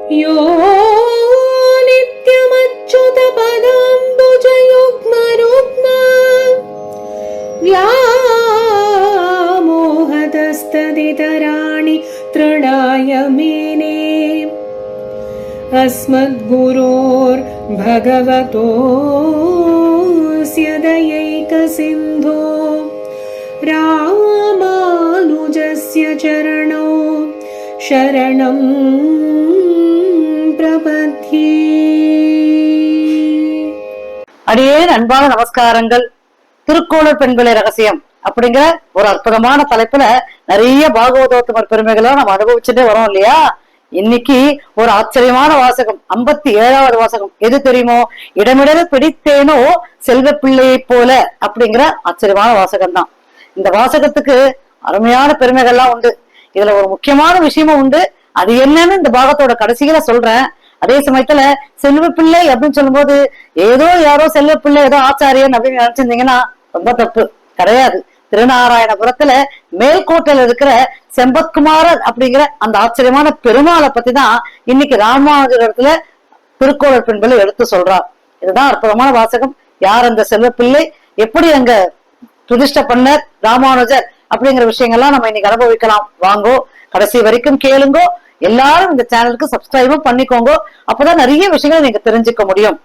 यो नित्यमच्युतपदाम्बुजयुग्मरुग्म व्यामोहतस्तदितराणि तृणाय मेने अस्मद्गुरोर्भगवतोऽस्य दयैकसिन्धो रामानुजस्य चरणौ शरणं प्रपद्ये. அடியேன் அன்பான நமஸ்காரங்கள். திருக்கோளூர் பெண்களை ரகசியம் அப்படிங்கிற ஒரு அற்புதமான தலைப்புல நிறைய பாகவதோத்தமர் பெருமைகளை நம்ம அனுபவிச்சுட்டே வரோம் இல்லையா? இன்னைக்கு ஒரு ஆச்சரியமான வாசகம், 57வது வாசகம். எது தெரியுமோ? இடமிடல பிடித்தேனோ செல்வ பிள்ளையை போல அப்படிங்கிற ஆச்சரியமான வாசகம் தான். இந்த வாசகத்துக்கு அருமையான பெருமைகள்லாம் உண்டு. இதுல ஒரு முக்கியமான விஷயமும் உண்டு. அது என்னன்னு இந்த பாகத்தோட கடைசியில சொல்றேன். அதே சமயத்துல செல்வ பிள்ளை அப்படின்னு சொல்லும் போது ஏதோ யாரோ செல்வ பிள்ளை ஏதோ ஆச்சாரியன் அப்படின்னு நினைச்சிருந்தீங்கன்னா ரொம்ப தப்பு. கிடையாது. திருநாராயணபுரத்துல மேல்கோட்டையில இருக்கிற செம்பத்குமாரர் அப்படிங்கிற அந்த ஆச்சரியமான பெருமாளை பத்தி தான் இன்னைக்கு ராமானுஜத்துல திருக்கோளூர் பெண்களை எடுத்து சொல்றார். இதுதான் அற்புதமான வாசகம். யார் அந்த செல்வ பிள்ளை, எப்படி அங்க பிரதிஷ்டை பண்ண ராமானுஜர் அப்படிங்கிற விஷயங்கள்லாம் நம்ம இன்னைக்கு அனுபவிக்கலாம். வாங்கோ, கடைசி வரைக்கும் கேளுங்கோ. எல்லாரும் இந்த சேனலுக்கு சப்ஸ்கிரைபும் பண்ணிக்கோங்க. அப்பதான் நிறைய விஷயங்களை நீங்க தெரிஞ்சுக்க முடியும்.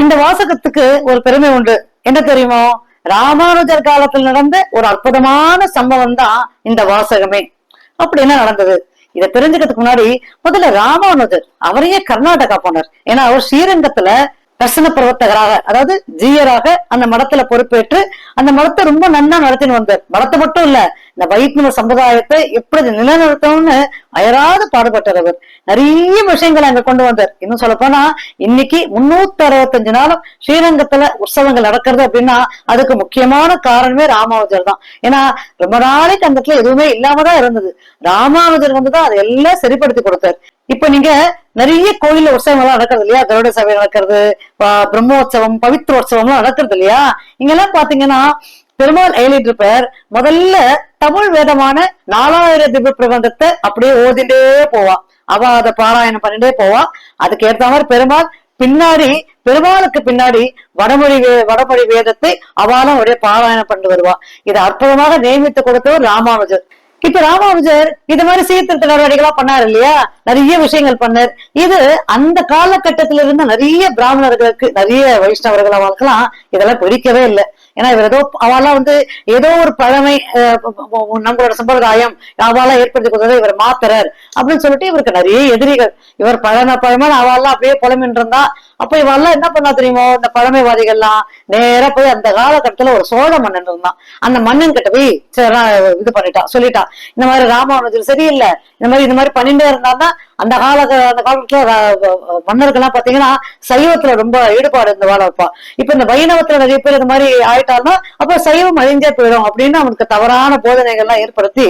இந்த வாசகத்துக்கு ஒரு பெருமை உண்டு. என்ன தெரியுமோ? ராமானுஜர் காலத்தில் நடந்த ஒரு அற்புதமான சம்பவம் தான் இந்த வாசகமே. அப்படி என்ன நடந்தது இதை தெரிஞ்சுக்கிறதுக்கு முன்னாடி முதல்ல ராமானுஜர் அவரையே கர்நாடகா போனார். ஏன்னா அவர் ஸ்ரீரங்கத்துல தர்சன பிரவர்த்தகராக, அதாவது ஜீயராக அந்த மடத்துல பொறுப்பேற்று அந்த மடத்தை ரொம்ப நன்னா நடத்தின்னு வந்தார். மடத்தை மட்டும் இல்ல, இந்த வைஷ்ணவ சமுதாயத்தை எப்படி நிலைநிறுத்தணும்னு அயராது பாடுபட்டார். அவர் நிறைய விஷயங்களை அங்க கொண்டு வந்தார். இன்னும் சொல்ல போனா இன்னைக்கு 365 நாளும் ஸ்ரீரங்கத்துல உற்சவங்கள் நடக்கிறது அப்படின்னா அதுக்கு முக்கியமான காரணமே ராமானுஜர் தான். ஏன்னா ரொம்ப நாளைக்கு அந்த இடத்துல எதுவுமே இல்லாமதான் இருந்தது. ராமானுஜர் வந்துதான் அதை எல்லாம் சரிப்படுத்தி கொடுத்தார். இப்ப நீங்க நிறைய கோயில்ல உற்சவங்கள்லாம் நடக்கிறது இல்லையா? கருட சபை நடக்கிறது, பிரம்மோற்சவம், பவித்ரோற்சவம் எல்லாம் நடக்கிறது இல்லையா? இங்கெல்லாம் பாத்தீங்கன்னா பெருமாள் எழுதிட்டு இருப்பார். முதல்ல தமிழ் வேதமான 4000 திவ்ய பிரபந்தத்தை அப்படியே ஓதிட்டே போவா. அவ அதை பாராயணம் பண்ணிட்டே போவா. அதுக்கு ஏற்ற மாதிரி பின்னாடி பெருமாளுக்கு பின்னாடி வடமொழி வேதத்தை அவளும் அப்படியே பாராயணம் பண்ணிட்டு வருவா. இதை அற்புதமாக நியமித்து கொடுத்தவர் ராமானுஜர். இப்ப ராமானுஜர் இது மாதிரி சீர்திருத்த நடவடிக்கைகளா பண்ணாரு இல்லையா? நிறைய விஷயங்கள் பண்ணார். இது அந்த காலகட்டத்தில இருந்த நிறைய பிராமணர்களுக்கு, நிறைய வைஷ்ணவர்கள் அவங்களுக்கெல்லாம் இதெல்லாம் பிடிக்கவே இல்லை. ஏன்னா இவர் அவெல்லாம் ஏதோ ஒரு பழமை, நம்மளோட சம்பிரதாயம் அவெல்லாம் ஏற்படுத்தி கொடுத்ததை இவர் மாத்துறார் அப்படின்னு சொல்லிட்டு இவருக்கு நிறைய எதிரிகள். இவர் பழமை அவெல்லாம் அப்படியே புலமின்னு இருந்தா. அப்ப இவெல்லாம் என்ன பண்ணா தெரியுமோ? இந்த பழமைவாதிகள்லாம் நேரா போய் அந்த காலகட்டத்துல ஒரு சோழ மன்னன் இருந்தான். அந்த மன்னன் கிட்ட போய் இது சொல்லிட்டா, இந்த மாதிரி ராமானுஜர் சரியில்லை, இந்த மாதிரி பண்ணிட்டே இருந்தான்னா அந்த காலத்துல மன்னர்கள்லாம் பாத்தீங்கன்னா சைவத்துல ரொம்ப ஈடுபாடு இந்த வாழ வைப்பா. இப்ப இந்த வைணவத்துல நிறைய பேர் இந்த மாதிரி ஆயிட்டாலும் அப்ப சைவம் அழிஞ்சே போயிடும் அப்படின்னு அவனுக்கு தவறான போதனைகள்லாம் ஏற்படுத்தி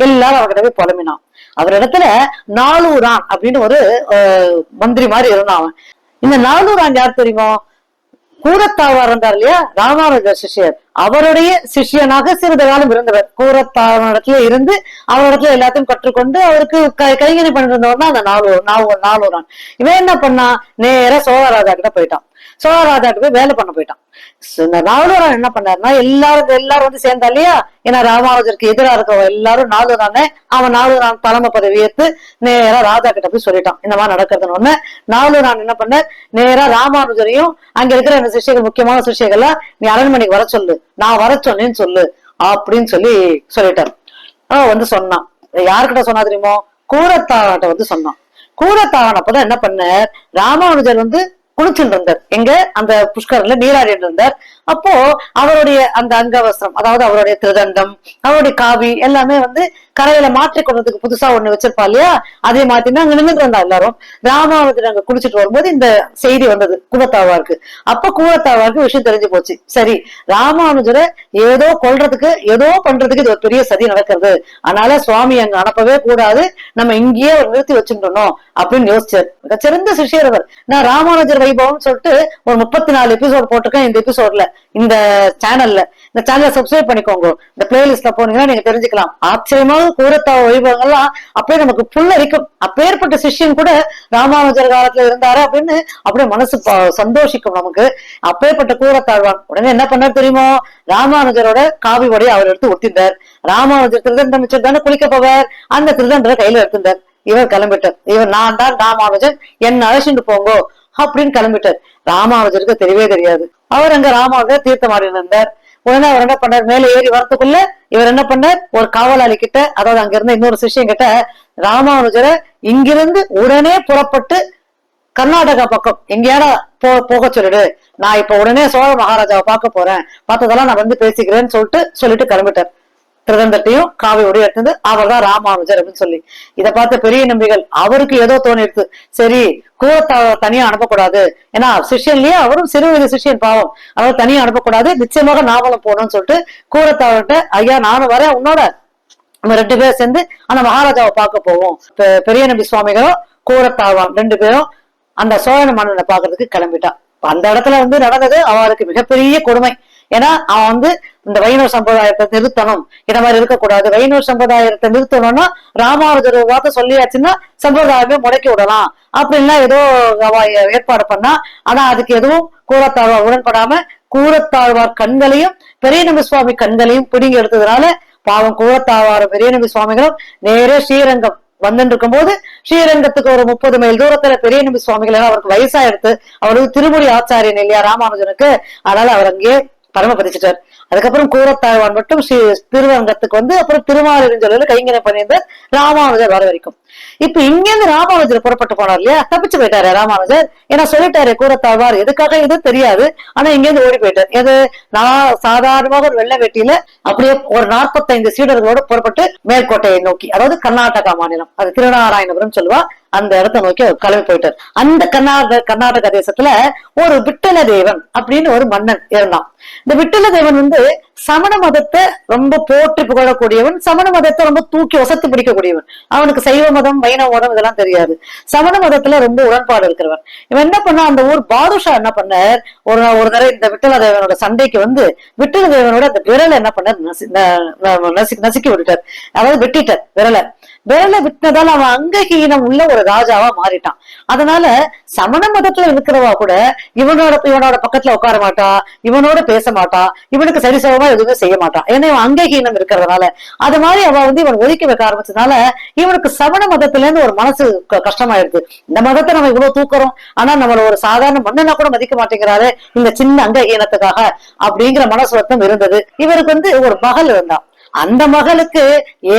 எல்லாரும் அவர்கிட்ட போய் புலம்பினான். அவரிடத்துல நாலூரான் அப்படின்னு ஒரு மந்திரி மாதிரி இருந்தான். அவன் இந்த நாலூரான் யார் தெரியுமோ? கூரத்தாழ்வார் இருந்தார் இல்லையா, ராமானுஜர் சிஷ்யர். அவருடைய சிஷியனாக சிறிது காலம் இருந்தவர். கூரத்தாழ்வாரிடத்துல இருந்து அவரிடத்துல எல்லாத்தையும் கற்றுக்கொண்டு அவருக்கு கைங்கணி பண்ணிட்டு இருந்தவர்னா அந்த நாலூரான். இவன் என்ன பண்ணா? நேர சோழராஜா கிட்ட போயிட்டான். சோழராஜா கிட்ட போய் வேலை பண்ண போயிட்டான். இந்த நாலூரான் என்ன பண்ணாருன்னா எல்லாரும் சேர்ந்தா இல்லையா? ஏன்னா ராமானுஜருக்கு எதிராக இருக்க எல்லாரும் அவன் நாலூரான் தலைமை பதவி ஏற்று நேரா ராஜா கிட்ட போய் சொல்லிட்டான் இந்த மாதிரி நடக்கிறதுன்னு. ஒண்ணு நாலூரான் என்ன பண்ண, நேரா ராமானுஜரையும் அங்க இருக்கிற அந்த சிஷ்யர்கள், முக்கியமான சிஷ்யர்கள்லாம் நீ அரண்மனைக்கு வர சொல்லு, நான் வர சொன்னேன்னு சொல்லு அப்படின்னு சொல்லிட்டார். சொன்னான். யாருக்கிட்ட சொன்னா தெரியுமோ? கூரத்தாவன்ட்ட சொன்னான். கூரத்தாவன் அப்பதான் என்ன பண்ண, ராமானுஜர் குளிச்சுட்டு இருந்தார். எங்க அந்த புஷ்கரன்ல நீராடிட்டு இருந்தார். அப்போ அவருடைய அந்த அங்கவஸ்திரம், அதாவது அவருடைய திருதண்டம், அவருடைய காவி எல்லாமே கரையில மாற்றி கொள்றதுக்கு புதுசா ஒண்ணு வச்சிருப்பா இல்லையா, அதே மாத்தினா அங்க நின்று இருந்தா எல்லாரும். ராமாவதர் அங்க குளிச்சுட்டு வரும்போது இந்த செய்தி வந்தது கூரத்தாழ்வாருக்கு. அப்ப கூரத்தாழ்வாருக்கு விஷயம் தெரிஞ்சு போச்சு. சரி, ராமானுஜரை ஏதோ கொல்றதுக்கு ஏதோ பண்றதுக்கு இது ஒரு பெரிய சதி நடக்கிறது, அதனால சுவாமி அங்க அனுப்பவே கூடாது, நம்ம இங்கேயே நிறுத்தி வச்சுட்டோம் அப்படின்னு யோசிச்சார். சிறந்த சிஷியர் அவர். நான் ராமானுஜர் வைபவம் சொல்லிட்டு ஒரு 34 எபிசோட் போட்டிருக்கேன் இந்த எபிசோட்ல, இந்த சேனல்ல. இந்த சேனலை சப்ஸ்கிரைப் பண்ணிக்கோங்க. இந்த பிளேலிஸ்ட்ல போனீங்கன்னா நீங்க தெரிஞ்சுக்கலாம். ஆச்சரியமாக கூரத்தாவ வைபவங்கள்லாம் அப்படியே நமக்கு புல்லரிக்கும். அப்பேற்பட்ட சிஷ்யன் கூட ராமானுஜர் காலத்துல இருந்தாரு அப்படின்னு அப்படியே மனசு சந்தோஷிக்கும் நமக்கு. அப்பேற்பட்ட கூரத்தாழ்வான் உடனே என்ன பண்ணார் தெரியுமோ, ராமானுஜரோட காவி உடைய அவர் எடுத்து ஒட்டிந்தார். ராமானுஜர் திருதண்டம் தானே குளிக்க போவார், அந்த திருதண்டரை கையில எடுத்திருந்தார். இவர் கிளம்பிட்டார். இவர் நான் தான் ராமானுஜன், என்ன அழைச்சிட்டு போங்கோ அப்படின்னு கிளம்பிட்டார். ராமானுஜருக்கு தெரியவே தெரியாது. அவர் அங்க ராமானுஜர் தீர்த்தமாடி இருந்தார். உடனே அவர் என்ன பண்ணார், மேல ஏறி வரத்துக்குள்ள இவர் என்ன பண்ணார், ஒரு காவலாளி கிட்ட, அதாவது அங்க இருந்த இன்னொரு சிஷ்யன் கிட்ட, ராமானுஜரை இங்கிருந்து உடனே புறப்பட்டு கர்நாடகா பக்கம் எங்கேயாடா போக சொல்லிடு, நான் இப்ப உடனே சோழ மகாராஜாவை பார்க்க போறேன், பார்த்ததெல்லாம் நான் பேசிக்கிறேன்னு சொல்லிட்டு கிளம்பிட்டார். திருதண்டத்தையும் காவி உடைய எடுத்தது அவர் தான் ராமானுஜர் அப்படின்னு சொல்லி. இதை பார்த்த பெரிய நம்பிகள் அவருக்கு ஏதோ தோணிடுது, சரி கூரத்தாழ்வார் தனியா அனுப்பக்கூடாது, ஏன்னா சிஷியன்லயே அவரும் சிறு வயது சிஷியன் பாவம், அவர் தனியா அனுப்பக்கூடாது, நிச்சயமாக நாவலம் போகணும்னு சொல்லிட்டு கூரத்தாழ்வார்கிட்ட, ஐயா நானும் வரேன் உன்னோட, நம்ம 2 பேரும் சேர்ந்து அந்த மகாராஜாவை பார்க்க போவோம். பெரிய நம்பி சுவாமிகளும் கூரத்தாழ்வான் 2 பேரும் அந்த சோழன மன்னனை பாக்குறதுக்கு கிளம்பிட்டான். அந்த இடத்துல நடந்தது அவருக்கு மிகப்பெரிய கொடுமை. ஏன்னா அவன் இந்த வைணவ சம்பிரதாயத்தை நிறுத்தணும், இந்த மாதிரி இருக்கக்கூடாது, வைணவ சம்பிரதாயத்தை நிறுத்தணும்னா ராமானுஜர் வார்த்தை சொல்லியாச்சுன்னா சம்பிரதாயமே முடக்கி விடலாம் அப்படின்லாம் ஏதோ ஏற்பாடு பண்ணா. ஆனா அதுக்கு எதுவும் கூரத்தாழ்வார் உடன்படாம கூரத்தாழ்வார் கண்களையும் பெரிய நம்பி சுவாமி கண்களையும் பிடுங்கி எடுத்ததுனால பாவம் கூரத்தாழ்வார் பெரிய நம்பி சுவாமிகளும் நேரே ஸ்ரீரங்கம் வந்துட்டு இருக்கும் போது, ஸ்ரீரங்கத்துக்கு ஒரு 30 மைல் தூரத்துல பெரிய நம்பி சுவாமிகள் அவருக்கு வயசா எடுத்து, அவருக்கு திருமுடி ஆச்சாரியன் இல்லையா ராமானுஜனுக்கு, அதனால அவர் அங்கேயே பரமபதிச்சிட்டார். அதுக்கப்புறம் கூரத்தாழ்வான் மட்டும் திருவரங்கத்துக்கு அப்புறம் திருமாலிருஞ்சொல்ல கைங்கரை பண்ணியிருந்தார் ராமானுஜர் வர வரைக்கும். இப்ப இங்க இருந்து ராமானுஜர் புறப்பட்டு போனார் இல்லையா, தப்பிச்சு போயிட்டாரு ராமானுஜர். ஏன்னா சொல்லிட்டாரு கூரத்தாழ்வார் எதுக்காக இது தெரியாது, ஆனா இங்க இருந்து ஓடி போயிட்டார். எது, நான் சாதாரணமாக ஒரு வெள்ளை வேட்டியில அப்படியே ஒரு 45 சீடர்களோட புறப்பட்டு மேல்கோட்டையை நோக்கி, அதாவது கர்நாடகா மாநிலம், அது திருநாராயணபுரம் சொல்லுவா, அந்த இடத்தை நோக்கி அவர் கிளம்பி போயிட்டார். அந்த கர்நாடக தேசத்துல ஒரு விட்டல தேவன் அப்படின்னு ஒரு மன்னன் இருந்தான். இந்த விட்டல தேவன் சமண மதத்தை ரொம்ப போற்றி புகழக்கூடியவன், சமண மதத்தை ரொம்ப தூக்கி வசத்து பிடிக்கக்கூடியவன். அவனுக்கு சைவ மதம் வைணவ மதம் இதெல்லாம் தெரியாது. சமண மதத்துல ரொம்ப உடன்பாடு இருக்கிறவன். இவன் என்ன பண்ணா, அந்த ஊர் பாதுஷா என்ன பண்ணார், ஒரு தடவை இந்த விட்டல தேவனோட சண்டைக்கு விட்டல தேவனோட அந்த விரலை என்ன பண்ணார், நசுக்கி விட்டுட்டார், அதாவது வெட்டிட்டார் விரலை விட்டினதால் அவன் அங்கஹீனம் உள்ள ஒரு ராஜாவா மாறிட்டான். அதனால சமண மதத்துல இருக்கிறவா கூட இவனோட பக்கத்துல உட்கார மாட்டா, இவனோட பேச மாட்டா, இவனுக்கு சரிசமமா எதுவுமே செய்ய மாட்டான். ஏன்னா இவன் அங்கஹீனம் இருக்கிறதுனால. அது மாதிரி அவ இவன் ஒதுக்கி வைக்க ஆரம்பிச்சதுனால இவனுக்கு சமண மதத்துல இருந்து ஒரு மனசு கஷ்டமாயிடுது. இந்த மதத்தை நம்ம இவ்வளவு தூக்குறோம், ஆனா நம்மள ஒரு சாதாரண மன்னனா கூட மதிக்க மாட்டேங்கிறாரு இந்த சின்ன அங்கஹீனத்துக்காக அப்படிங்கிற மனசு வருத்தம் இருந்தது. இவருக்கு ஒரு மகள் இருந்தான். அந்த மகளுக்கு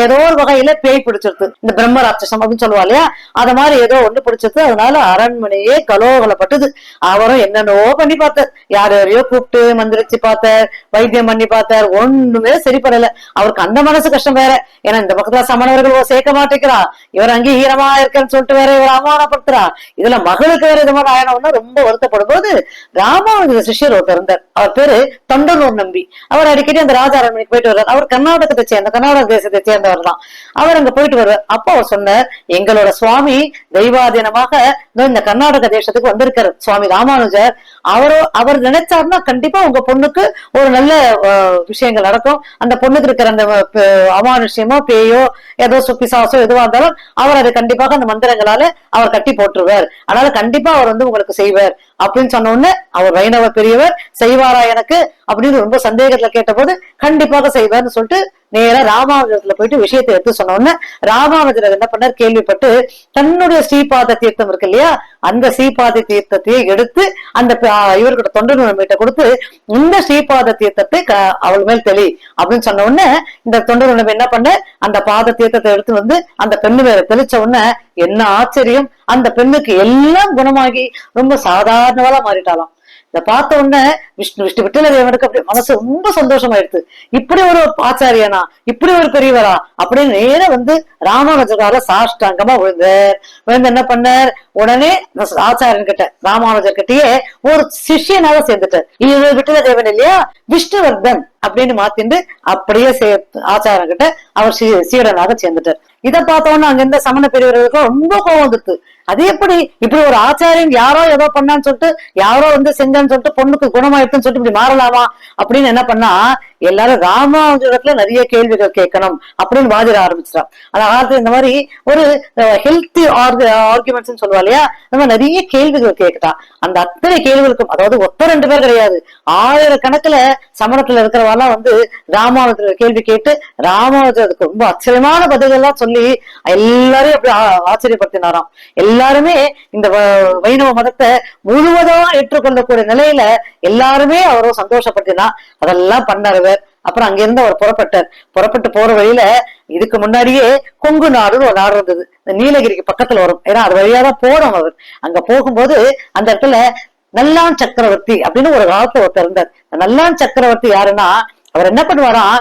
ஏதோ ஒரு வகையில பேய் பிடிச்சிருது, இந்த பிரம்ம ராட்சசம் அப்படின்னு சொல்லுவா இல்லையா, அத மாதிரி ஏதோ ஒண்ணு பிடிச்சிருது. அதனால அரண்மனையே கலோகலப்பட்டது. அவரும் என்னென்னவோ பண்ணி பார்த்தார், யாரையோ கூப்பிட்டு மந்திரிச்சு பார்த்தார், வைத்தியம் பண்ணி பார்த்தார், ஒண்ணுமே சரிப்படல. அவருக்கு அந்த மனசு கஷ்டம் வேற. ஏன்னா இந்த பக்கத்துல சமணவர்கள் சேர்க்க மாட்டேங்கிறா, இவர் அங்கே ஈரமா இருக்கேன்னு சொல்லிட்டு வேற இவர் அவமானப்படுத்துறா, இதுல மகளுக்கு வேற இது மாதிரி ஆயனம்னா ரொம்ப வருத்தப்படும் போது ராமானுஜ சிஷ்யர் ஒருத்தர் இருந்தார். அவர் பேரு தொண்டனூர் நம்பி. அவர் அடிக்கடி அந்த ராஜா அரண்மனைக்கு போயிட்டு வர்றார். அவர் கர்நாடக தேசத்தை சேர்ந்தவர் தான். அவர் அங்க போயிட்டு வருவார். அப்போ அவர் சொன்னார், எங்களோட சுவாமி தெய்வாதீனமாக இந்த கர்நாடக தேசத்துக்கு வந்திருக்காரு சுவாமி ராமானுஜர். அவர் நினைச்சாருன்னா கண்டிப்பா உங்க பொண்ணுக்கு ஒரு நல்ல விஷயங்கள் நடக்கும். அந்த பொண்ணுக்கு இருக்கிற அந்த அமானுஷ்யமோ பேயோ ஏதோ பிசாசோ எதுவா இருந்தாலும் அவர் அதை கண்டிப்பாக அந்த மந்திரங்களால அவர் கட்டி போட்டுருவார். அதனால கண்டிப்பா அவர் உங்களுக்கு செய்வார் அப்படின்னு சொன்ன உடனே அவர் வைணவ பெரியவர் செய்வாரா எனக்கு அப்படின்னு ரொம்ப சந்தேகத்துல கேட்டபோது கண்டிப்பாக செய்வார்னு சொல்லிட்டு நேரா ராமானுஜத்துல போயிட்டு விஷயத்தை எடுத்து சொன்ன உடனே ராமானுஜர் என்ன பண்ணார், கேள்விப்பட்டு தன்னுடைய ஸ்ரீபாத தீர்த்தம் இருக்கு இல்லையா, அந்த ஸ்ரீபாத தீர்த்தத்தையே எடுத்து அந்த இவர்கிட்ட தொண்டர் மீட்ட கொடுத்து இந்த ஸ்ரீபாத தீர்த்தத்தை அவள் மேல் தெளி அப்படின்னு சொன்ன உடனே இந்த தொண்டர் என்ன பண்ண அந்த பாத தீர்த்தத்தை எடுத்து வந்து அந்த பெண்ணு மேல தெளிச்ச உடனே என்ன ஆச்சரியம், அந்த பெண்ணுக்கு எல்லாம் குணமாகி ரொம்ப சாதாரணவா மாறிட்டாலாம். இத பார்த்த உடனே விஷ்ணு விட்டல தேவனுக்கு அப்படி மனசு ரொம்ப சந்தோஷமாயிடுது. இப்படி ஒரு ஆச்சாரியனா, இப்படி ஒரு பெரியவரா அப்படின்னு நேர வந்து ராமானுஜரால சாஷ்டாங்கமா விழுந்து என்ன பண்ணார், உடனே ஆச்சாரியன் கிட்ட ராமானுஜர் கிட்டயே ஒரு சிஷ்யனாக சேர்ந்துட்டார். இது விட்டல தேவன் இல்லையா, விஷ்ணுவர்தன் அப்படின்னு மாத்திண்டு அப்படியே ஆச்சாரன் கிட்ட அவர் சீடனாக சேர்ந்துட்டார். இதை பார்த்தோன்னா அங்க இருந்த சமண பெரியவர்களுக்கும் ரொம்ப கோவம் வந்துட்டு, அது எப்படி இப்படி ஒரு ஆச்சாரியன் யாரோ ஏதோ பண்ணான்னு சொல்லிட்டு யாரோ வந்து செஞ்சான்னு சொல்லிட்டு பொண்ணுக்கு குணமாயிட்டுன்னு சொல்லிட்டு இப்படி மாறலாமா அப்படின்னு என்ன பண்ணா எல்லாரும் ராமானுஜத்துல நிறைய கேள்விகள் கேட்கணும் அப்படின்னு வாதிட ஆரம்பிச்சிட்டான். அதாவது இந்த மாதிரி ஒரு ஹெல்த்தி ஆர்குமெண்ட்ஸ் சொல்லுவா இல்லையா, நம்ம நிறைய கேள்விகள் கேட்கட்டா. அந்த அத்தனை கேள்விகளுக்கும், அதாவது ஒத்த 2 பேர் கிடையாது, 1000 கணக்குல சமணத்துல இருக்கிறவாலாம் வந்து ராமானுஜர் கேள்வி கேட்டு ராமானுஜருக்கு ரொம்ப ஆச்சரியமான பதில்கள் எல்லாம் சொல்லி எல்லாரையும் அப்படி ஆச்சரியப்படுத்தினாராம். எல்லாருமே இந்த வைணவ மதத்தை முழுவதும் ஏற்றுக்கொள்ளக்கூடிய நிலையில எல்லாருமே அவரோ சந்தோஷப்படுத்தினா அதெல்லாம் பண்ணாரு. அப்புறம் அங்கிருந்து அவர் புறப்பட்டு போற வழியில இதுக்கு முன்னாடியே கொங்கு நாடுன்னு ஒரு நாடு இருந்தது, இந்த நீலகிரிக்கு பக்கத்துல வரும், ஏன்னா அது வழியாதான் போனோம். அவர் அங்க போகும்போது அந்த இடத்துல நல்லான் சக்கரவர்த்தி அப்படின்னு ஒரு காலத்துல ஒருத்தர் இருந்தார். நல்லான் சக்கரவர்த்தி யாருன்னா அவர் என்ன பண்ணுவாராம்,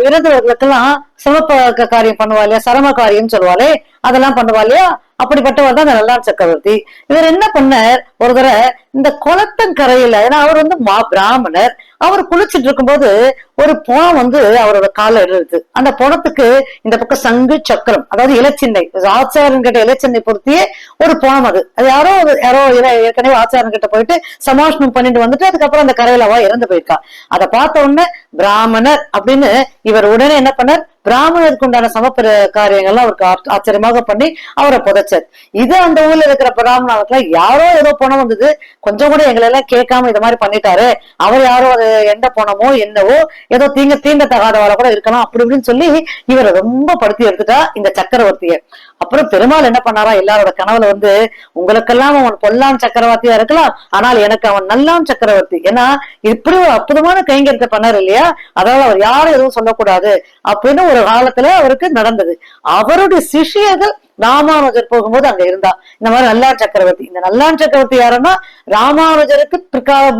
இறந்தவர்களுக்கெல்லாம் சிவப்ப காரியம் பண்ணுவா இல்லையா, சரம காரியம் சொல்லுவாளே அதெல்லாம் பண்ணுவா இல்லையா, அப்படிப்பட்டவர் தான் அந்த நல்லான் சக்கரவர்த்தி. இவர் என்ன பண்ணார், ஒரு தடவை இந்த குளத்தங்கரையில, ஏன்னா அவர் வந்து பிராமணர், அவர் குளிச்சுட்டு இருக்கும்போது ஒரு புணம் வந்து அவரோட கால எழுது. அந்த புணத்துக்கு இந்த பக்கம் சங்கு சக்கரம், அதாவது இலச்சின்னை, ஆச்சாரன் கிட்ட இலச்சின்னை பொருத்தியே ஒரு புணம். அது யாரோ ஏற்கனவே ஆச்சாரன் கிட்ட போயிட்டு சமாஷ்ணம் பண்ணிட்டு வந்துட்டு அதுக்கப்புறம் அந்த கரையிலவா இறந்து போயிருக்கா. அதை பார்த்த உடனே பிராமணர் அப்படின்னு இவர் உடனே என்ன பண்ணார், பிராமணருக்கு உண்டான சமப்ப காரியங்கள்லாம் அவருக்கு ஆச்சரியமாக பண்ணி அவரை புதைச்சார். இது அந்த ஊர்ல இருக்கிற பிராமணர்களுக்கு யாரோ ஏதோ பணம் வந்தது, கொஞ்சம் கூட எங்களை எல்லாம் கேட்காம இது மாதிரி பண்ணிட்டாரு, அவர் யாரோ அது எந்த பணமோ என்னவோ ஏதோ தீண்ட தகாதவாள கூட இருக்கலாம் அப்படி இப்படின்னு சொல்லி இவரை ரொம்ப படுத்தி எடுத்துட்டா இந்த சக்கரவர்த்திய. அப்புறம் பெருமாள் என்ன பண்ணாரா, எல்லாரோட கனவுல வந்து உங்களுக்கெல்லாம் அவன் பொல்லான் சக்கரவர்த்தியா இருக்கலாம், ஆனால் எனக்கு அவன் நல்லான் சக்கரவர்த்தி, ஏன்னா இப்படி ஒரு அற்புதமான கைங்கரியத்தை பண்ணாரு இல்லையா, அதாவது அவர் யாரும் எதுவும் சொல்லக்கூடாது அப்படின்னு ஒரு காலத்துல அவருக்கு நடந்தது. அவருடைய சிஷியர்கள் ராமானுஜர் போகும்போது அங்க இருந்தா இந்த மாதிரி நல்லான் சக்கரவர்த்தி. இந்த நல்லான் சக்கரவர்த்தி யாருன்னா ராமானுஜருக்கு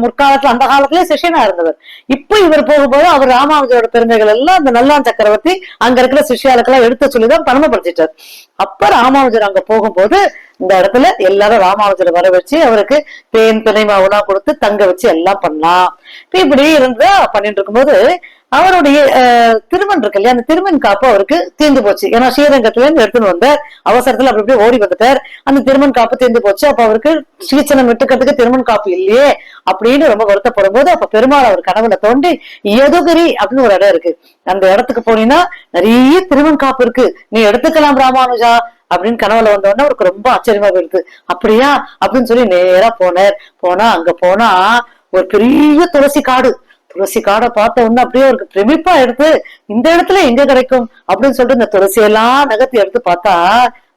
முற்காலத்துல அந்த காலத்திலே சிஷியனா இருந்தவர். இப்ப இவர் போகும்போது அவர் ராமானுஜரோட பெருமைகள் எல்லாம் அந்த நல்லான் சக்கரவர்த்தி அங்க இருக்கிற சிஷியாளுக்கெல்லாம் எடுத்து சொல்லிதான் பரமப்படுத்திட்டார். அப்ப ராமானுஜர் அங்க போகும்போது இந்த இடத்துல எல்லாரும் ராமானுஜரை வர வச்சு அவருக்கு தேன் திணை மாவுனா கொடுத்து தங்க வச்சு எல்லாம் பண்ணலாம். இப்படி இருந்தா பண்ணிட்டு இருக்கும்போது அவருடைய திருமண் இருக்கு இல்லையா, அந்த திருமண் காப்பு அவருக்கு தீர்ந்து போச்சு. ஏன்னா ஸ்ரீரங்கத்துல இருந்து எடுத்துன்னு வந்தார், அவசரத்துல அப்படி ஓடி வந்துட்டார், அந்த திருமண் காப்பு தீர்ந்து போச்சு. அப்ப அவருக்கு ஸ்ரீச்சனம் விட்டுக்கிறதுக்கு திருமண் காப்பு இல்லையே அப்படின்னு ரொம்ப வருத்தப்படும் போது அப்ப பெருமாள் அவர் கனவுல தோண்டி யதுகிரி அப்படின்னு ஒரு இடம் இருக்கு, அந்த இடத்துக்கு போனீங்கன்னா நிறைய திருமண் காப்பு இருக்கு, நீ எடுத்துக்கலாம் ராமானுஜா அப்படின்னு கனவுல வந்தோடனே அவருக்கு ரொம்ப ஆச்சரியமா போயிருக்கு. அப்படியா அப்படின்னு சொல்லி நேரா போனா அங்க போனா ஒரு பெரிய துளசி காடை பார்த்த உடனே அப்படியே ஒரு பிரமிப்பா எடுத்து இந்த இடத்துல எங்க கிடைக்கும் அப்படின்னு சொல்லிட்டு இந்த துளசியெல்லாம் நகர்த்தி எடுத்து பார்த்தா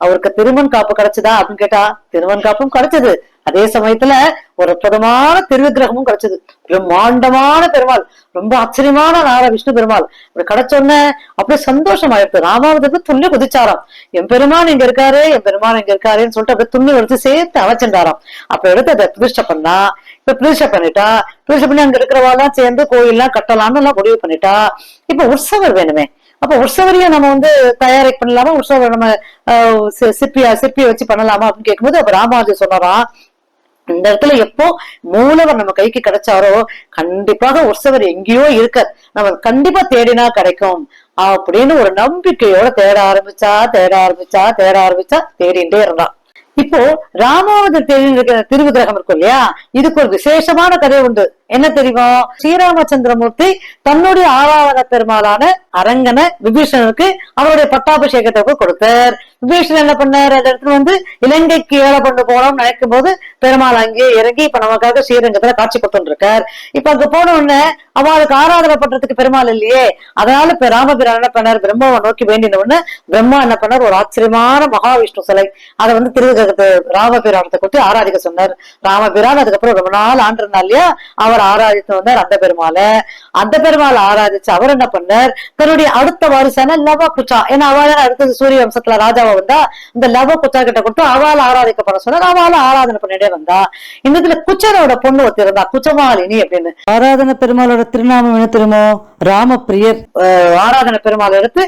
அவருக்கு திருமண் காப்பு கிடைச்சதா அப்படின்னு கேட்டா திருமண் காப்பும் கிடைச்சது. அதே சமயத்துல ஒரு அற்புதமான திருவிக்கிரகமும் கிடைச்சது, பிரம்மாண்டமான பெருமாள், ரொம்ப ஆச்சரியமான விஷ்ணு பெருமாள். அப்படி கிடைச்சோடனே அப்படியே சந்தோஷம் ஆயிடுச்சு. ராமாவதுக்கு துண்ணி குதிச்சாராம், என் பெருமான் இங்க இருக்காரு இருக்காருன்னு சொல்லிட்டு அப்படியே துண்ணி எடுத்து சேர்த்து அமைச்சிருந்தாராம். அப்ப எடுத்து அதை பிரதிஷ்டை பண்ணா, இப்ப பிரதிஷ்டை பண்ணி அங்க இருக்கிறவாள்லாம் சேர்ந்து கோயில்லாம் கட்டலாம்னு எல்லாம் முடிவு பண்ணிட்டா. இப்ப உற்சவர் வேணுமே, அப்ப உற்சவரையும் நம்ம வந்து தயாரிப்பு பண்ணலாமா, உற்சவர் நம்ம சிற்பியை வச்சு பண்ணலாமா அப்படின்னு கேட்கும்போது அப்ப ராமானுஜர் சொன்னாராம், இந்த இடத்துல எப்போ மூலவர் நம்ம கைக்கு கிடைச்சாரோ கண்டிப்பாக உற்சவர் எங்கேயோ இருக்க, நம்ம கண்டிப்பா தேடினா கிடைக்கும் அப்படின்னு ஒரு நம்பிக்கையோட தேட ஆரம்பிச்சா தேடிட்டே இருந்தான். இப்போ ராமாவதர் திருவிக்கிரகம் இருக்கும் இல்லையா, இதுக்கு ஒரு விசேஷமான கதை உண்டு. என்ன தெரியுமா, ஸ்ரீராமச்சந்திரமூர்த்தி தன்னுடைய ஆராதன பெருமாளான அரங்கனை விபீஷணனுக்கு அவருடைய பட்டாபிஷேகத்தை கொடுத்தார். விபீஷணன் என்ன பண்ணாரு, அந்த இடத்துல வந்து இலங்கைக்கு ஏழை கொண்டு போனோம்னு நினைக்கும் போது பெருமாள் அங்கே இறங்கி இப்ப நமக்காக ஸ்ரீரங்கத்துல காட்சி கொடுத்துட்டு இருக்கார். இப்ப அங்க போன உடனே அவளுக்கு ஆராதனை பண்றதுக்கு பெருமாள் இல்லையே, அதனால இப்ப ராமபிரான் என்ன பண்ணார், பிரம்மாவை நோக்கி வேண்டின உடனே பிரம்மா என்ன பண்ணார், ஒரு ஆச்சரியமான மகாவிஷ்ணு சிலை அதை வந்து திருவிகிரகத்தை ராமபிரானத்தை கொடுத்து ஆராதிக்க சொன்னார். ராமபிரான் அதுக்கப்புறம் ரொம்ப நாள் ஆண்டு இருந்தா இல்லையா, அவர் ஆராதித்து வந்தார் அந்த பெருமாளை. அந்த பெருமாளை ஆராதிச்சு அவர் என்ன பண்ணார், தன்னுடைய அடுத்த வாரிசான லவ குச்சா, ஏன்னா அவளை அடுத்தது சூரிய வம்சத்துல ராஜாவா வந்தா, இந்த லவ குச்சா கிட்ட கொடுத்து அவளை ஆராதிக்கப்பட சொன்னார். அவளை ஆராதனை பண்ணிட்டே வந்தா. இந்த இதுல குச்சனோட பொண்ணு ஒருத்தி இருந்தா, குச்சமாலினி அப்படின்னு. ஆராதனை பெருமாளோட திருநாமம் என்ன தெரியுமோ, ராமப்பிரியர். ஆராதனை பெருமாள் எடுத்து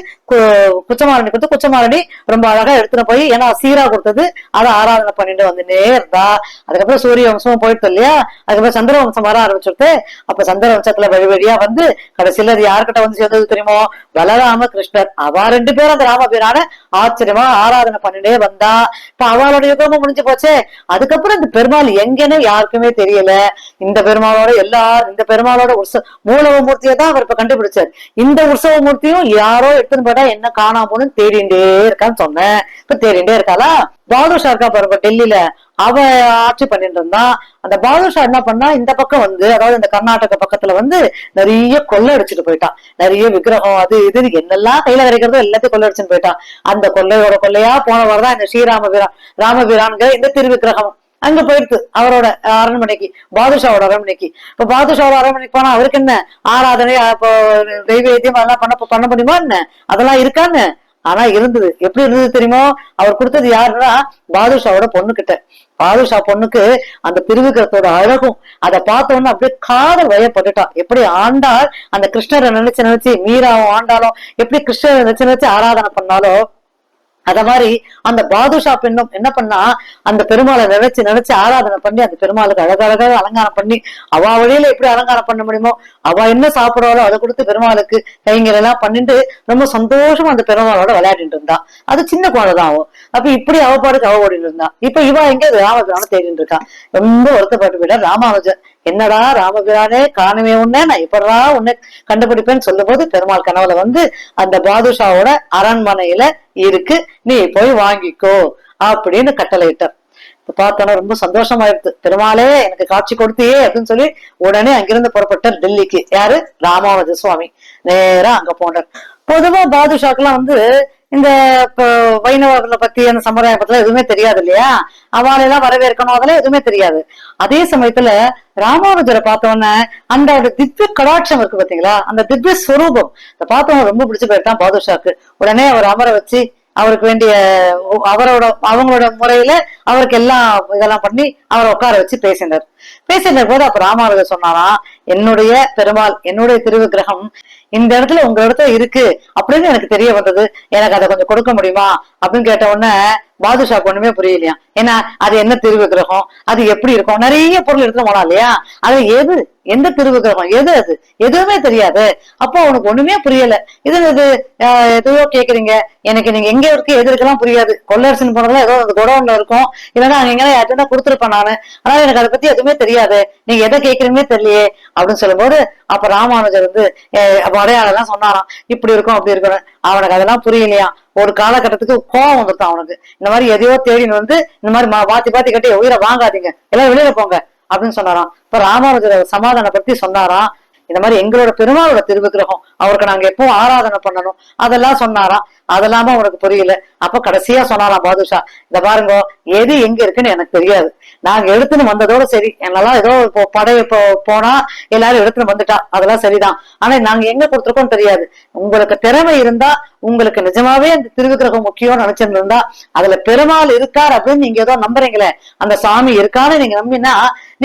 குச்சமாலினி கொடுத்து, குச்சமாலினி ரொம்ப அழகா எடுத்துட்டு போய், ஏன்னா சீரா கொடுத்தது, அதை ஆராதனை பண்ணிட்டு வந்துட்டே இருந்தா. அதுக்கப்புறம் சூரிய வம்சமும் போயிட்டு இல்லையா, அதுக்கப்புறம் சந்திர வம்சம் வர ஆரம்பிச்சுட்டு, அப்ப சந்திர வம்சத்துல வழி வழியா வந்து கடைசியில அது யாருக்கிட்ட வந்து சேர்ந்தது தெரியுமோ, பலராம கிருஷ்ணர். அவ 2 பேரும் அந்த ராமபிரான ஆச்சரியமா ஆராதனை பண்ணிட்டே வந்தா. இப்ப அவளோட யுகமும் முடிஞ்சு போச்சே. அதுக்கப்புறம் இந்த பெருமாள் எங்கன்னு யாருக்குமே தெரியல. இந்த பெருமாளோட இந்த பெருமாளோட மூலவ மூர்த்தியை தான் அவர் இப்ப கண்டுபிடிச்சார். இந்த உற்சவ மூர்த்தியும் யாரோ எடுத்துன்னு போட்டா என்ன காணாம போன்னு தேடிண்டே இருக்கான்னு சொன்னேன். இப்ப தேடிண்டே இருக்காளா. பாதுஷா இருக்கா பாருங்க டெல்லியில, அவ ஆட்சி பண்ணிட்டு இருந்தான். அந்த பாதுஷா என்ன பண்ணா, இந்த பக்கம் வந்து, அதாவது இந்த கர்நாடக பக்கத்துல வந்து நிறைய கொள்ளை அடிச்சுட்டு போயிட்டான். நிறைய விக்கிரகம் அது இது என்னெல்லாம் கையில கிடைக்கிறதோ எல்லாத்தையும் கொள்ளை அடிச்சுட்டு போயிட்டான். அந்த கொள்ளையோட கொள்ளையா போனவர் தான் இந்த ராமபிரான்கிற இந்த திருவிக்கிரகம். அங்க போயிடுது அவரோட அரண்மனைக்கு, பாதுஷாவோட அரண்மனைக்கு. இப்ப பாதுஷாவோட அரண்மனைக்கு போனா அவருக்கு என்ன ஆராதனை, இப்போ தெய்வீகம் அதெல்லாம் பண்ண முடியுமா என்ன, அதெல்லாம் இருக்கான்னு. ஆனா இருந்தது. எப்படி இருந்தது தெரியுமோ, அவர் கொடுத்தது யாருன்னா பாதுஷாவோட பொண்ணு கிட்ட. பாதுஷா பொண்ணுக்கு அந்த திருவிக்கிரத்தோட அழகும் அதை பார்த்தோன்னு அப்படியே காதல் வயப்பட்டுட்டான். எப்படி ஆண்டாள் அந்த கிருஷ்ணரை நினைச்சு மீராவும் ஆண்டாலும் எப்படி கிருஷ்ணரை நினைச்சு ஆராதனை பண்ணாலோ, அத மாதிரி அந்த பாதுஷா பெண்ணும் என்ன பண்ணா, அந்த பெருமாளை நினைச்சு ஆராதனை பண்ணி அந்த பெருமாளுக்கு அழகழகாக அலங்காரம் பண்ணி, அவ வழியில எப்படி அலங்காரம் பண்ண முடியுமோ, அவ என்ன சாப்பிடாலோ அதை கொடுத்து பெருமாளுக்கு கைங்கர் எல்லாம் பண்ணிட்டு ரொம்ப சந்தோஷமா அந்த பெருமாளோட விளையாடிட்டு இருந்தா. அது சின்ன குழந்தைதான் அவ. அப்ப இப்படி அவ பாட்டுக்கு அவ ஓடிட்டு இருந்தா. இப்ப இவ எங்க ராமபிரான தேடிட்டு இருக்கா. ரொம்ப வருத்தப்பட்டு போயிட்டா. ராமானுஜர், என்னடா ராமபிரானே காணுமே உன்ன, நான் எப்படா உன்னை கண்டுபிடிப்பேன்னு சொல்லும் போது பெருமாள் கனவுல வந்து அந்த பாதுஷாவோட அரண்மனையில இருக்கு, நீ போய் வாங்கிக்கோ அப்படின்னு கட்டளையிட்டார். பார்த்தோன்னா ரொம்ப சந்தோஷமாயிடுது. பெருமாளே எனக்கு காட்சி கொடுத்தியே அப்படின்னு சொல்லி உடனே அங்கிருந்து புறப்பட்டார் டெல்லிக்கு. யாரு, ராமானுஜ சுவாமி. நேரா அங்க போனார். பொதுவா பாதுஷாக்கெல்லாம் வந்து இந்த வைணவர்களை பத்தி அந்த சம்பிரதாய பத்தில எதுவுமே தெரியாது இல்லையா, அவளெல்லாம் வரவேற்கணும் அதெல்லாம் எதுவுமே தெரியாது. அதே சமயத்துல ராமானுஜரை பார்த்தோன்னே அந்த திவ்ய கடாட்சம் இருக்கு பாத்தீங்களா, அந்த திவ்ய ஸ்வரூபம் இதை பார்த்தவங்க ரொம்ப பிடிச்சு போயிட்டான் பாதுஷாக்கு. உடனே அவர் அமர வச்சு அவருக்கு வேண்டிய அவங்களோட முறையில அவருக்கு எல்லாம் இதெல்லாம் பண்ணி அவரை உட்கார வச்சு பேசின போது அப்ப ராமானுஜர் சொன்னாராம், என்னுடைய பெருமாள், என்னுடைய திருவிக்கிரகம் இந்த இடத்துல உங்க இடத்துல இருக்கு அப்படின்னு எனக்கு தெரிய வந்தது, எனக்கு அதை கொஞ்சம் கொடுக்க முடியுமா அப்படின்னு கேட்ட உடனே பாதுஷாக்கு ஒண்ணுமே புரியலையா. ஏன்னா அது என்ன திருவிக்கிரகம், அது எப்படி இருக்கும், நிறைய பொருள் எடுத்துட்டு போனா இல்லையா, அது எந்த திருவிக்கிரகம் எது, அது எதுவுமே தெரியாது. அப்போ அவனுக்கு ஒண்ணுமே புரியல. இது எதையோ கேக்குறீங்க, எனக்கு நீங்க எங்க இருக்கு எது இருக்கலாம் புரியாது. கொள்ளரசன் போனதுல ஏதோ அந்த குடோன்ல இருக்கும், இல்லைன்னா அங்க எங்கன்னா யார்ட்டா கொடுத்துருப்பேன் நானு, ஆனா எனக்கு அதை பத்தி எதுவுமே தெரியாது, நீங்க எதை கேக்குறீங்கன்னே தெரியலையே அப்படின்னு சொல்லும் போது அப்ப ராமானுஜர் வந்து அடையாளம் எல்லாம் சொன்னாராம், இப்படி இருக்கும் அப்படி இருக்கணும். அவனுக்கு அதெல்லாம் புரியலையா. ஒரு காலகட்டத்துக்கு கோவம் வந்துட்டான் அவனுக்கு. இந்த மாதிரி எதையோ தேடின்னு வந்து இந்த மாதிரி பாத்தி கட்டி உயிரை வாங்காதீங்க, எல்லாம் வெளியில போங்க அப்படின்னு சொன்னாராம். இப்ப ராமானுஜர் சமாதானப்படுத்தி சொன்னாராம், இந்த மாதிரி எங்களோட பெருமாளோட திருவிக்கிரகம் அவருக்கு நாங்க எப்பவும் ஆராதனை பண்ணணும் அதெல்லாம் சொன்னாராம். அதெல்லாம அவனுக்கு புரியல. அப்ப கடைசியா சொன்னாராம் பாதுஷா, இத பாருங்க, எது எங்க இருக்குன்னு எனக்கு தெரியாது, நாங்க எடுத்துன்னு வந்ததோட சரி, என்னெல்லாம் ஏதோ படைய போனா எல்லாரும் எடுத்துன்னு வந்துட்டா அதெல்லாம் சரிதான், ஆனா நாங்க எங்க கொடுத்துருக்கோம் தெரியாது. உங்களுக்கு திறமை இருந்தா, உங்களுக்கு நிஜமாவே அந்த திருவிக்கிரகம் முக்கியம் நினைச்சிருந்தா, அதுல பெருமாள் இருக்கார் அப்படின்னு நீங்க ஏதோ நம்புறீங்களே, அந்த சாமி இருக்கான்னு நீங்க நம்பினா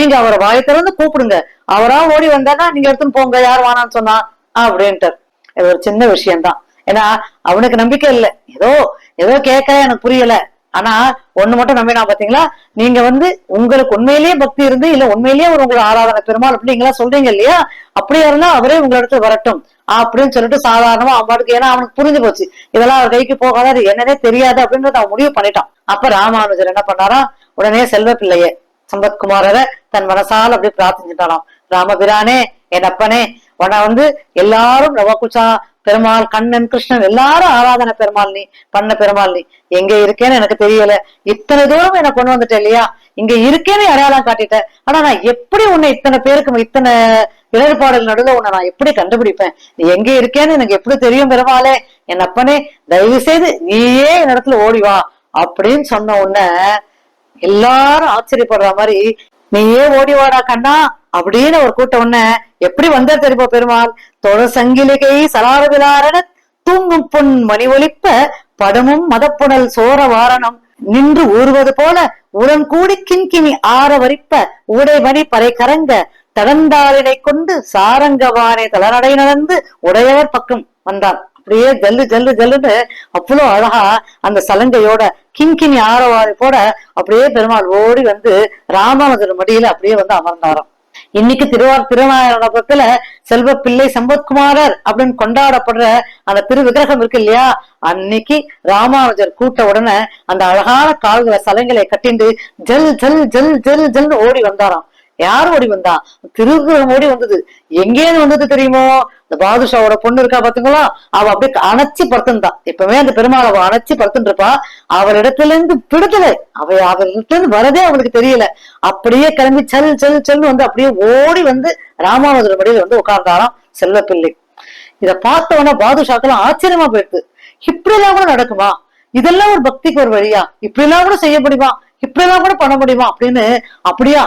நீங்க அவரை வாயை திறந்து கூப்பிடுங்க, அவரா ஓடி வந்தானா நீங்க எடுத்துன்னு போங்க, யார் வானான்னு சொன்னா அப்படின்ட்டு. இது ஒரு சின்ன விஷயம்தான். ஏன்னா அவனுக்கு நம்பிக்கை இல்லை, ஏதோ கேட்க எனக்கு புரியல, ஆனா ஒண்ணு மட்டும் நம்பினா பாத்தீங்களா, நீங்க வந்து உங்களுக்கு உண்மையிலேயே பக்தி இருந்து இல்ல உண்மையிலேயே ஒரு உங்களை ஆராதனை பெருமாள் அப்படிங்களா சொல்றீங்க இல்லையா, அப்படியா இருந்தா அவரே உங்க இடத்துல வரட்டும் அப்படின்னு சொல்லிட்டு சாதாரணமா அவன் பாட்டுக்கு, ஏன்னா அவனுக்கு புரிஞ்சு போச்சு இதெல்லாம் அவர் கைக்கு போகாத, அது என்னன்னே தெரியாது அப்படின்றத அவன் முடிவு பண்ணிட்டான். அப்ப ராமானுஜர் என்ன பண்ணாரா, உடனே செல்வ பிள்ளைய சம்பத்குமாரரை தன் மனசால அப்படியே பிரார்த்திச்சுட்டாராம், ராமபிரானே என் அப்பனே, வந்து எல்லாரும் நவகுச்சா பெருமாள், கண்ணன், கிருஷ்ணன் எல்லாரும் ஆராதனை பெருமாள் நீ பண்ண பெருமாள் நீ எங்க இருக்கேன்னு எனக்கு தெரியல, இத்தனை தூரம் என்ன கொண்டு வந்துட்ட இல்லையா, இங்க இருக்கேன்னு அடையாளம் காட்டிட்ட, ஆனா நான் எப்படி உன்னை இத்தனை பேருக்கு இத்தனை இடர்பாடல் நடுவில் உன்னை நான் எப்படி கண்டுபிடிப்பேன், நீ எங்க இருக்கேன்னு எனக்கு எப்படி தெரியும் பெருமாளே, என் அப்பனே தயவு செய்து நீயே என் இடத்துல ஓடிவா அப்படின்னு சொன்ன உடனே எல்லாரும் ஆச்சரியப்படுற மாதிரி நீயே ஓடிவாடா கண்ணா அப்படின்னு ஒரு கூட்டம் உடனே எப்படி வந்தா தெரியுமா பெருமாள், தொட சங்கிலிகை சலாரவிலாரண தூங்கும் பொன் மணி ஒலிப்ப படமும் மதப்புணல் சோர வாரணம் நின்று ஊறுவது போல உடன் கூடி கிண்கிணி ஆரவரிப்ப உடைமணி பறை கரங்க தடந்தாளினை கொண்டு சாரங்கவானை தளநடை நடந்து உடையவர் பக்கம் வந்தான். அப்படியே ஜல்லு ஜல்லு ஜல்லுன்னு அவ்வளவு அழகா அந்த சலங்கையோட கிண்கிணி ஆரவாரி போட அப்படியே பெருமாள் ஓடி வந்து ராமானுஜர் மடியில அப்படியே வந்து அமர்ந்தாராம். இன்னைக்கு திருநாயகத்துல செல்வ பிள்ளை சம்பத்குமாரர் அப்படின்னு கொண்டாடப்படுற அந்த திரு விக்கிரகம் இருக்கு இல்லையா, அன்னைக்கு ராமானுஜர் கூட்ட உடனே அந்த அழகான கால்களை சலங்களை கட்டிண்டு ஜல் ஜல் ஜல் ஜல் ஜல்னு ஓடி வந்தாராம். யாரு ஓடி வந்தா, திருக்குறள் ஓடி வந்தது. எங்கேன்னு வந்தது தெரியுமோ, இந்த பாதுஷாவோட பொண்ணு இருக்கா பாத்தீங்களா, அவ அப்படியே அணைச்சி படுத்துந்தா. இப்பவே அந்த பெருமாள் அவ அணைச்சி படுத்துட்டு இருப்பா, அவரிடத்துல இருந்து விடுதலை அவரிடத்துல இருந்து வரதே அவளுக்கு தெரியல. அப்படியே கிளம்பி செல் செல் செல்னு வந்து அப்படியே ஓடி வந்து ராமானுஜர் மடியில வந்து உட்கார்ந்தாராம் செல்வப்பிள்ளை. இத பார்த்தவன பாதுஷாக்கெல்லாம் ஆச்சரியமா போயிடுது. இப்படி எல்லாம் கூட நடக்குமா, இதெல்லாம் ஒரு பக்திக்கு ஒரு வழியா, இப்படி எல்லாம் கூட செய்ய முடியுமா, இப்படிலாம் கூட பண்ண முடியுமா அப்படின்னு அப்படியே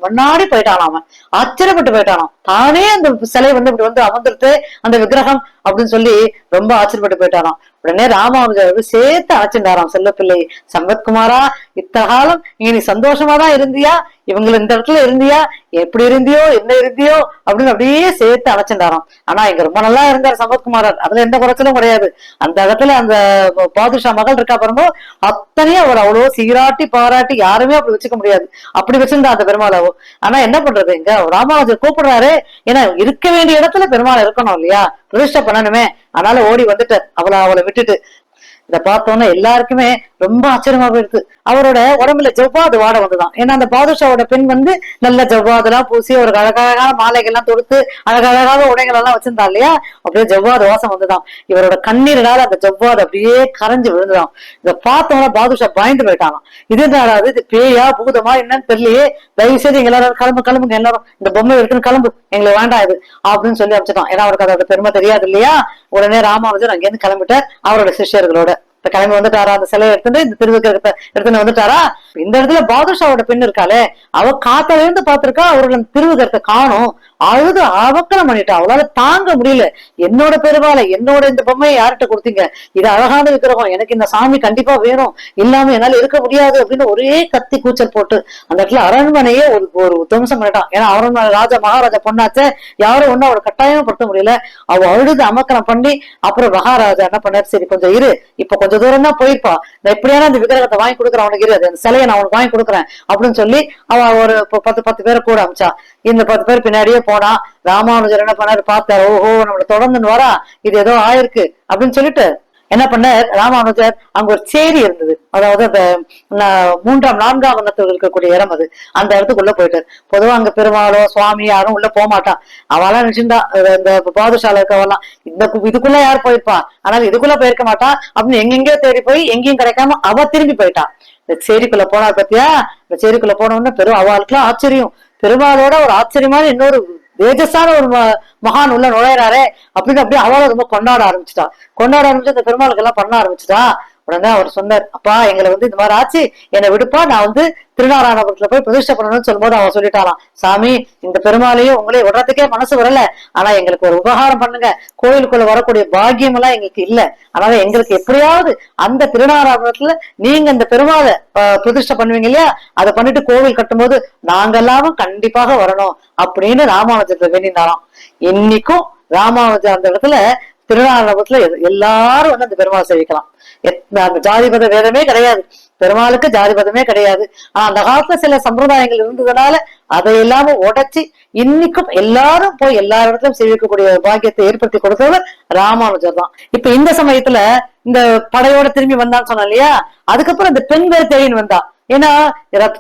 மண்ணாடி போயிட்டானாம். அவன் ஆச்சரியப்பட்டு போயிட்டானாம். தானே அந்த சிலை வந்து இப்படி வந்து அமர்ந்துட்டு அந்த விக்கிரகம் அப்படின்னு சொல்லி ரொம்ப ஆச்சரியப்பட்டு போயிட்டாராம். உடனே ராமானுஜர் சேர்த்து அழைச்சிருந்தாராம் செல்வப்பிள்ளை, சம்பத்குமாரா இத்தனை காலம் நீ சந்தோஷமா தான் இருந்தியா, இவங்களை இந்த இடத்துல இருந்தியா, எப்படி இருந்தியோ என்ன இருந்தியோ அப்படின்னு அப்படியே சேர்த்து அழைச்சிருந்தாராம். ஆனா இங்க ரொம்ப நல்லா இருந்தார் சம்பத்குமாரர், அதுல எந்த குறைச்சலும் கிடையாது. அந்த இடத்துல அந்த பாதுஷா மகள் இருக்கா பாருங்க, அத்தனையும் அவர் அவ்வளோ சீராட்டி பாராட்டி யாருமே அப்படி வச்சுக்க முடியாது, அப்படி வச்சிருந்தா அந்த பெருமாளாவோ. ஆனா என்ன பண்றது, இங்க ராமானுஜர் கூப்பிடுறாரு, ஏன்னா இருக்க வேண்டிய இடத்துல பெருமாள் இருக்கணும் இல்லையா, பிரதிஷ்டை பண்ணணுமே, அதனால ஓடி வந்துட்டு அவளை விட்டுட்டு. இத பார்த்தோன்னா எல்லாருக்குமே ரொம்ப ஆச்சரியமா போயிடுது. அவரோட உடம்புல ஜவ்வாது வாட வந்துதான். ஏன்னா அந்த பாதுஷாவோட பெண் வந்து நல்ல ஜவ்வாதெல்லாம் பூசி ஒரு அழகழகான மாலைகள்லாம் தொடுத்து அழகழகான உடைகள் எல்லாம் வச்சிருந்தா இல்லையா, அப்படியே ஜவ்வாது வாசம் வந்துதான். இவரோட கண்ணீர்னால அந்த ஜவ்வாது அப்படியே கரைஞ்சு விழுந்துதான். இத பார்த்தோம்னா பாதுஷா பயந்து போயிட்டான். இது என்னடாது, இது பேயா பூதமா என்னன்னு தெரியலையே, தயவு செய்து எங்க எல்லாரும் கிளம்புங்க எல்லாரும், இந்த பொம்மை எடுத்துன்னு கிளம்பு, எங்களுக்கு வேண்டாம் இது அப்படின்னு சொல்லி அமைச்சிட்டான். ஏன்னா அவருக்கு அதோட பெருமை தெரியாது இல்லையா. உடனே ராமானுஜர் அங்கேருந்து கிளம்பிட்டார் அவரோட சிஷ்யர்களோட. கிளம்பி வந்துட்டாரா, அந்த சிலையை எடுத்துட்டு இந்த திருவிக்கிரகத்தை எடுத்துன்னு வந்துட்டாரா. இந்த இடத்துல பாதுஷாவோட பெண் இருக்காளே, அவ காத்தால இருந்து பாத்திருக்கா, அவர்கள் அந்த திருவிக்கிரகத்தை காணும், அழுது அவக்கலம் பண்ணிட்டா. அவளால தாங்க முடியல, என்னோட பெருமாளை என்னோட இந்த பொம்மையை யார்கிட்ட கொடுத்தீங்க, இது அழகான விக்கிரகம், எனக்கு இந்த சாமி கண்டிப்பா வேணும், இல்லாம என்னால இருக்க முடியாது அப்படின்னு ஒரே கத்தி கூச்சல் போட்டு அந்த இடத்துல அரண்மனையே ஒரு துவம்சம் பண்ணிட்டான். ஏன்னா அரண்மனை ராஜா மகாராஜா பொண்ணாச்ச, யாரும் ஒன்னும் அவளை கட்டாயமா படுத்த முடியல. அவ அழுது அமக்கலம் பண்ணி அப்புறம் மகாராஜா என்ன பண்ணாரு, சரி கொஞ்சம் இரு, இப்ப கொஞ்சம் தூரம் தான் போயிருப்பா, நான் எப்படியான அந்த விக்கிரகத்தை வாங்கி கொடுக்குறேன் அவனுக்கு, இரு அந்த சிலையை நான் அவனுக்கு வாங்கி கொடுக்குறேன் அப்படின்னு சொல்லி அவ ஒரு 10 பேரை கூட அமிச்சா. இந்த 10 பேர் பின்னாடியே போனா. ராமானுஜர் என்ன பண்ணாரு, பார்த்தாரு, ஓஹோ நம்மள தொடர்ந்துன்னு வரா, இது ஏதோ ஆயிருக்கு அப்படின்னு சொல்லிட்டு என்ன பண்ண ராமானுஜர், அங்க ஒரு சேரி இருந்தது, அதாவது அந்த 3ஆம் 4ஆம் வண்ணத்தில் இருக்கக்கூடிய இடம் அது, அந்த இடத்துக்குள்ள போயிட்டாரு. பொதுவா அங்க பெருமாளோ சுவாமி யாரும் உள்ள போக மாட்டான். அவெல்லாம் நினைச்சிருந்தா இந்த பாதுஷால இருக்கவெல்லாம் இதுக்குள்ள யார் போயிருப்பா, ஆனால் இதுக்குள்ள போயிருக்க மாட்டா அப்படின்னு எங்கெங்கயோ தேடி போய் எங்கேயும் கிடைக்காம அவ திரும்பி போயிட்டான். இந்த சேரிக்குள்ள போனா பத்தியா, இந்த சேரிக்குள்ள போன உடனே அவளுக்குலாம் ஆச்சரியம், பெருமாளோட ஒரு ஆச்சரியமான இன்னொரு தேஜஸான ஒரு மகான் உள்ள நுழையிறாரே அப்படின்னு அப்படியே அவளை ரொம்ப கொண்டாட ஆரம்பிச்சுட்டா. அந்த பெருமாளுக்கு எல்லாம் பண்ண ஆரம்பிச்சுட்டா. உடனே அவர் சொன்னார், அப்பா எங்களை வந்து இந்த மாதிரி ஆச்சு, என்னை விடுப்பா, நான் வந்து திருநாராயணபுரத்துல போய் பிரதிஷ்டை பண்ணணும்னு சொல்லும்போது அவன் சொல்லிட்டாராம், சாமி இந்த பெருமாளையும் உங்களே விடுறதுக்கே மனசு வரல, ஆனா எங்களுக்கு ஒரு உபகாரம் பண்ணுங்க, கோயிலுக்குள்ள வரக்கூடிய பாக்கியம் எல்லாம் எங்களுக்கு இல்ல, அதனால எங்களுக்கு எப்படியாவது அந்த திருநாராயணபுரத்துல நீங்க இந்த பெருமாளை பிரதிஷ்டை பண்ணுவீங்க இல்லையா, அதை பண்ணிட்டு கோவில் கட்டும் போது நாங்க எல்லாமும் கண்டிப்பாக வரணும் அப்படின்னு ராமானுஜத்தை வேண்டினாராம். இன்னைக்கும் ராமானுஜர் அந்த இடத்துல திருநாராயணபுரத்துல எல்லாரும் வந்து அந்த பெருமாளை சேவிக்கலாம். அந்த ஜாதிபத வேதமே கிடையாது, பெருமாளுக்கு ஜாதிபதமே கிடையாது. ஆனா அந்த காலத்துல சில சம்பிரதாயங்கள் இருந்ததுனால அதை எல்லாமே உடைச்சு இன்னைக்கும் எல்லாரும் போய் எல்லா இடத்துலயும் சேவிக்கக்கூடிய பாக்கியத்தை ஏற்படுத்தி கொடுத்தவர் ராமானுஜர் தான். இப்ப இந்த சமயத்துல இந்த படையோட திரும்பி வந்தான்னு சொன்னா இல்லையா, அதுக்கப்புறம் இந்த பெண் வேறு தேடின்னு வந்தா. ஏன்னா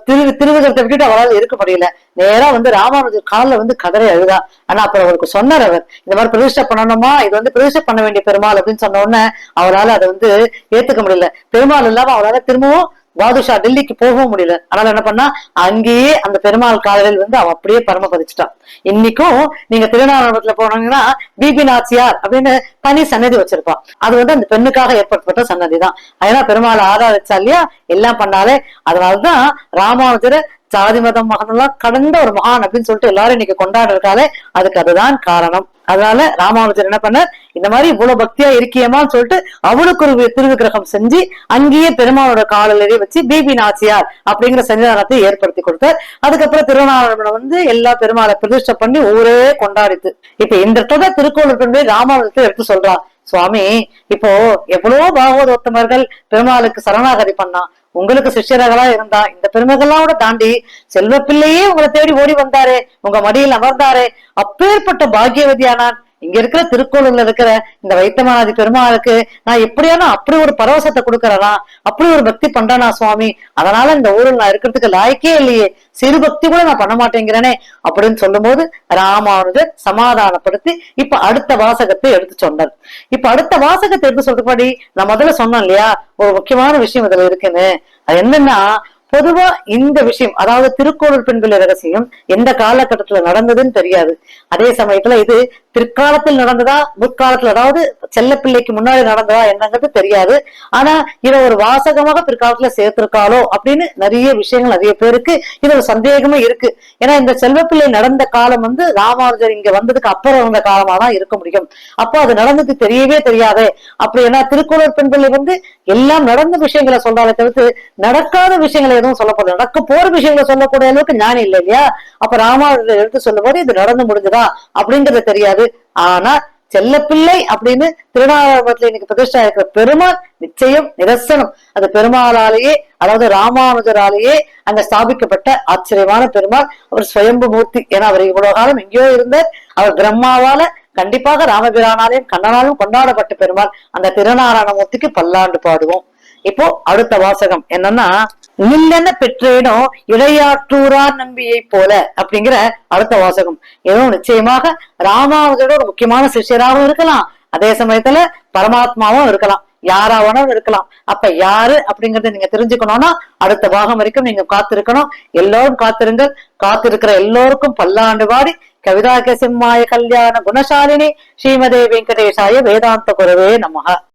திருவிழத்தை விட்டுட்டு அவரால் இருக்க முடியல. நேரா ராமானுஜர் காலில் கதறி அழுதா. ஆனா அப்புறம் அவருக்கு சொன்னார், அவர் இந்த மாதிரி பிரதிஷ்டை பண்ணணுமா, இது பிரதிஷ்டை பண்ண வேண்டிய பெருமாள் அப்படின்னு சொன்ன உடனே அவரால் அதை ஏத்துக்க முடியல. பெருமாள் இல்லாம அவரால் திரும்பவும் பாதுஷா டெல்லிக்கு போகவும் முடியல. அதனால என்ன பண்ணா, அங்கேயே அந்த பெருமாள் காதலில் அவன் அப்படியே பரமபதிச்சுட்டான். இன்னைக்கும் நீங்க திருநாராயணத்துல போனீங்கன்னா பிபி நாச்சியார் அப்படின்னு தனி சன்னதி வச்சிருப்பான். அது அந்த பெண்ணுக்காக ஏற்படுத்தப்பட்ட சன்னதி தான். ஏன்னா பெருமாள் ஆராதிச்சா இல்லையா, எல்லாம் பண்ணாலே. அதனாலதான் ராமானுஜரை ஜாதி மதம் மகனெல்லாம் கடந்த ஒரு மகான் அப்படின்னு சொல்லிட்டு எல்லாரும் இன்னைக்கு கொண்டாடுறதுக்காலே அதுக்கு அதுதான் காரணம். அதனால ராமானுஜர் என்ன பண்ணார், இந்த மாதிரி இவ்வளவு பக்தியா இருக்கியமான்னு சொல்லிட்டு அவளுக்கு ஒரு திருவிக்கிரகம் செஞ்சு அங்கேயே பெருமாளோட காலிலேயே வச்சு பிபி நாச்சியார் அப்படிங்கிற சன்னிதானத்தை ஏற்படுத்தி கொடுத்தார். அதுக்கப்புறம் திருநாராயண எல்லா பெருமாளை பிரதிஷ்டை பண்ணி ஊரே கொண்டாடித்து. இப்ப இந்த இடத்துல திருக்கோளூர் ராமானுஜத்தை எடுத்து சொல்றான், சுவாமி இப்போ எவ்வளவோ பாகவதோத்தமர்கள் பெருமாளுக்கு சரணாகதி பண்ணா, உங்களுக்கு சிஷ்யர்களா இருந்தா இந்த பெருமைகள்லாம் தாண்டி செல்வ பிள்ளையே உங்களை தேடி ஓடி வந்தாரே, உங்க மடியில் அமர்ந்தாரே, அப்பேற்பட்ட பாக்கியவதியானான். இங்க இருக்கிற திருக்கோளூர்ல இருக்கிற இந்த வைத்தமாதி பெருமாளுக்கு நான் எப்படியானா அப்படி ஒரு பரவசத்தை கொடுக்கறனா, அப்படி ஒரு பக்தி பண்றேனா சுவாமி, அதனால இந்த ஊரில் நான் இருக்கிறதுக்கு லாய்க்கே இல்லையே, சிறு பக்தி கூட நான் பண்ண மாட்டேங்கிறேனே அப்படின்னு சொல்லும் போது ராமானுஜர் சமாதானப்படுத்தி இப்ப அடுத்த வாசகத்தை எடுத்து சொன்னார். இப்ப அடுத்த வாசகத்தை எடுத்து சொல்றபடி நான் முதல்ல சொன்னேன் இல்லையா, ஒரு முக்கியமான விஷயம் இதுல இருக்குன்னு. அது என்னன்னா, பொதுவா இந்த விஷயம், அதாவது திருக்கோளூர் பெண்கள் ரகசியம் எந்த காலகட்டத்துல நடந்ததுன்னு தெரியாது. அதே சமயத்துல இது பிற்காலத்தில் நடந்ததா முற்காலத்துல, அதாவது செல்ல பிள்ளைக்கு முன்னாடி நடந்ததா என்னங்கிறது தெரியாது. ஆனா இதை ஒரு வாசகமாக பிற்காலத்துல சேர்த்திருக்காளோ அப்படின்னு நிறைய விஷயங்கள் நிறைய பேருக்கு இது ஒரு சந்தேகமே இருக்கு. ஏன்னா இந்த செல்வப்பிள்ளை நடந்த காலம் ராமானுஜர் இங்க வந்ததுக்கு அப்புறம் இருந்த காலமா தான் இருக்க முடியும். அப்போ அது நடந்தது தெரியவே தெரியாதே. அப்படி ஏன்னா திருக்கோளூர் பெண்கள் எல்லாம் நடந்த விஷயங்களை சொல்றாலே தவிர்த்து நடக்காத விஷயங்களை எதுவும் சொல்லப்படும், நடக்க போற விஷயங்களை சொல்லக்கூடிய அளவுக்கு ஞானம் இல்லை இல்லையா. அப்ப ராமானுஜர் எடுத்து சொல்லும் போது இது நடந்து முடிஞ்சதா அப்படிங்கிறது தெரியாது. ஆனா செல்லப்பிள்ளை அப்படின்னு திருநாராயணத்துல இன்னைக்கு பிரதிஷ்டா இருக்கிற பெருமாள் நிச்சயம் நிதர்சனம். அது பெருமாளாலேயே, அதாவது ராமானுஜராலேயே அங்க ஸ்தாபிக்கப்பட்ட ஆச்சரியமான பெருமாள். அவர் சுயம்பு மூர்த்தி. ஏன்னா அவர் இவ்வளவு காலம் எங்கேயோ இருந்தார். அவர் பிரம்மாவால கண்டிப்பாக ராமபிரானாலையும் கண்ணனாலும் கொண்டாடப்பட்ட பெருமாள். அந்த திருநாராயண மூர்த்திக்கு பல்லாண்டு பாடுவோம். இப்போ அடுத்த வாசகம் என்னன்னா, நில்லென பெற்றேனோ இடையாற்றூரார் நம்பியை போல அப்படிங்கிற அடுத்த வாசகம். ஏதோ நிச்சயமாக ராமானுஜரோட ஒரு முக்கியமான சிஷ்யராகவும் இருக்கலாம், அதே சமயத்துல பரமாத்மாவும் இருக்கலாம், யாராவனும் இருக்கலாம். அப்ப யாரு அப்படிங்கறத நீங்க தெரிஞ்சுக்கணும்னா அடுத்த பாகம் வரைக்கும் நீங்க காத்திருக்கணும். எல்லோரும் காத்திருங்கள். காத்திருக்கிற எல்லோருக்கும் பல்லாண்டு பாடி கவிதாக சிம்மாய கல்யாண குணசாலினி ஸ்ரீமதே வெங்கடேசாய வேதாந்த குரவே நமஹ.